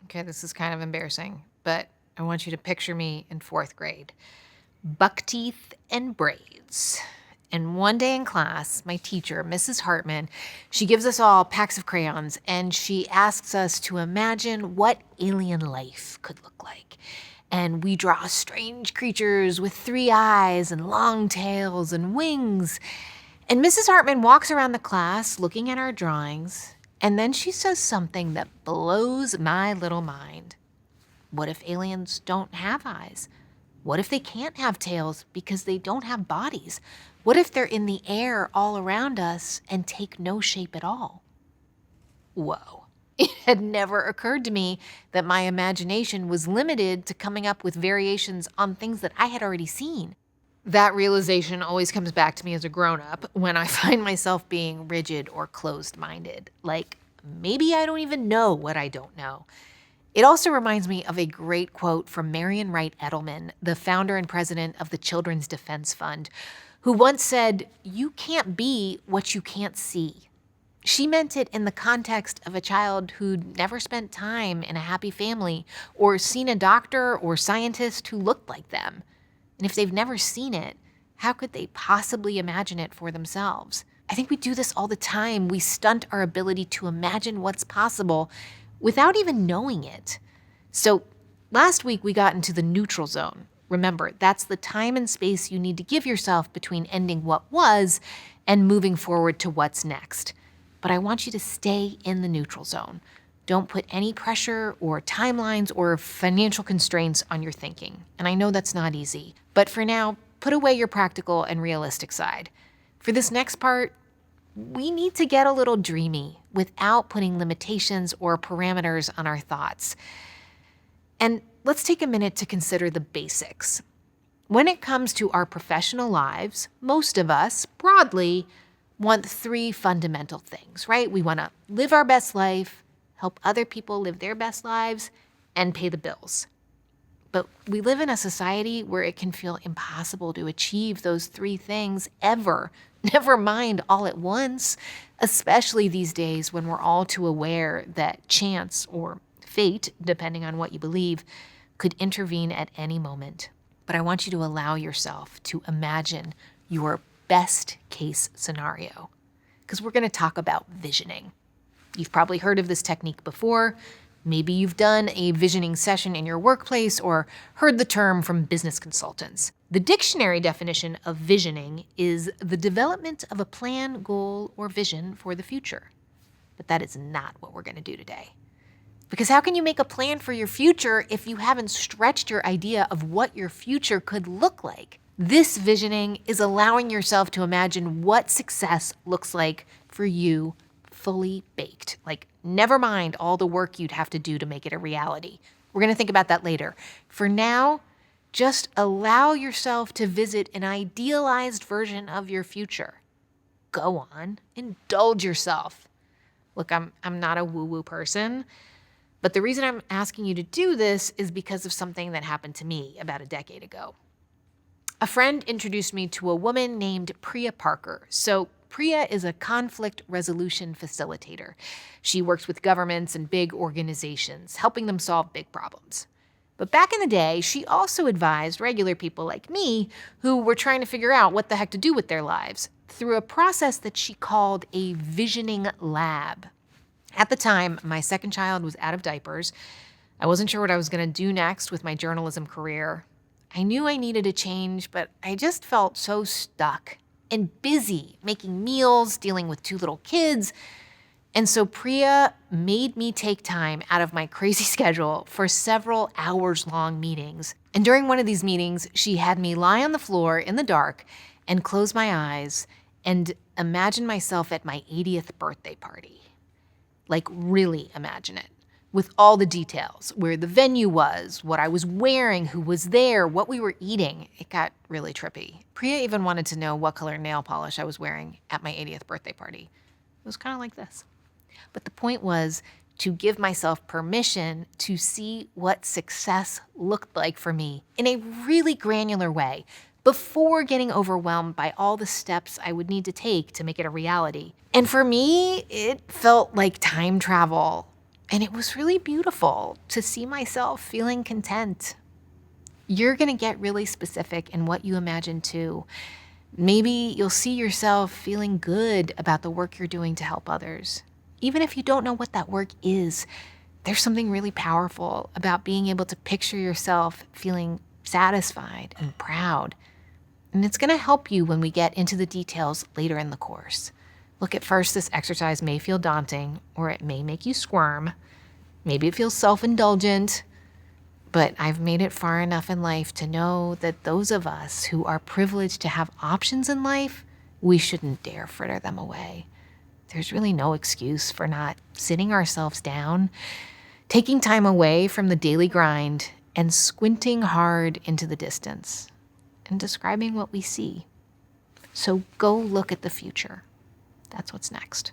Okay, this is kind of embarrassing, but I want you to picture me in fourth grade. Buck teeth and braids. And one day in class, my teacher, Mrs. Hartman, she gives us all packs of crayons and she asks us to imagine what alien life could look like. And we draw strange creatures with 3 eyes and long tails and wings. And Mrs. Hartman walks around the class looking at our drawings, and then she says something that blows my little mind. What if aliens don't have eyes? What if they can't have tails because they don't have bodies? What if they're in the air all around us and take no shape at all? Whoa. It had never occurred to me that my imagination was limited to coming up with variations on things that I had already seen. That realization always comes back to me as a grown-up when I find myself being rigid or closed-minded. Like, maybe I don't even know what I don't know. It also reminds me of a great quote from Marian Wright Edelman, the founder and president of the Children's Defense Fund, who once said, "You can't be what you can't see." She meant it in the context of a child who'd never spent time in a happy family or seen a doctor or scientist who looked like them. And if they've never seen it, how could they possibly imagine it for themselves? I think we do this all the time. We stunt our ability to imagine what's possible without even knowing it. So last week we got into the neutral zone. Remember, that's the time and space you need to give yourself between ending what was and moving forward to what's next. But I want you to stay in the neutral zone. Don't put any pressure or timelines or financial constraints on your thinking. And I know that's not easy. But for now, put away your practical and realistic side. For this next part, we need to get a little dreamy without putting limitations or parameters on our thoughts. And let's take a minute to consider the basics. When it comes to our professional lives, most of us, broadly, want 3 fundamental things, right? We want to live our best life, help other people live their best lives, and pay the bills. But we live in a society where it can feel impossible to achieve those 3 things ever, never mind all at once, especially these days when we're all too aware that chance or fate, depending on what you believe, could intervene at any moment. But I want you to allow yourself to imagine your best case scenario, because we're going to talk about visioning. You've probably heard of this technique before. Maybe you've done a visioning session in your workplace or heard the term from business consultants. The dictionary definition of visioning is the development of a plan, goal, or vision for the future. But that is not what we're going to do today. Because how can you make a plan for your future if you haven't stretched your idea of what your future could look like? This visioning is allowing yourself to imagine what success looks like for you, fully baked. Like, never mind all the work you'd have to do to make it a reality. We're going to think about that later. For now, just allow yourself to visit an idealized version of your future. Go on, indulge yourself. Look, I'm not a woo-woo person, but the reason I'm asking you to do this is because of something that happened to me about a decade ago. A friend introduced me to a woman named Priya Parker. So Priya is a conflict resolution facilitator. She works with governments and big organizations, helping them solve big problems. But back in the day, she also advised regular people like me who were trying to figure out what the heck to do with their lives through a process that she called a visioning lab. At the time, my second child was out of diapers. I wasn't sure what I was going to do next with my journalism career. I knew I needed a change, but I just felt so stuck and busy making meals, dealing with 2 little kids. And so Priya made me take time out of my crazy schedule for several hours-long meetings. And during one of these meetings, she had me lie on the floor in the dark and close my eyes and imagine myself at my 80th birthday party. Like, really imagine it. With all the details, where the venue was, what I was wearing, who was there, what we were eating. It got really trippy. Priya even wanted to know what color nail polish I was wearing at my 80th birthday party. It was kind of like this. But the point was to give myself permission to see what success looked like for me in a really granular way before getting overwhelmed by all the steps I would need to take to make it a reality. And for me, it felt like time travel. And it was really beautiful to see myself feeling content. You're going to get really specific in what you imagine too. Maybe you'll see yourself feeling good about the work you're doing to help others. Even if you don't know what that work is, there's something really powerful about being able to picture yourself feeling satisfied and proud. And it's going to help you when we get into the details later in the course. Look, at first, this exercise may feel daunting, or it may make you squirm. Maybe it feels self-indulgent, but I've made it far enough in life to know that those of us who are privileged to have options in life, we shouldn't dare fritter them away. There's really no excuse for not sitting ourselves down, taking time away from the daily grind, and squinting hard into the distance and describing what we see. So go look at the future. That's what's next.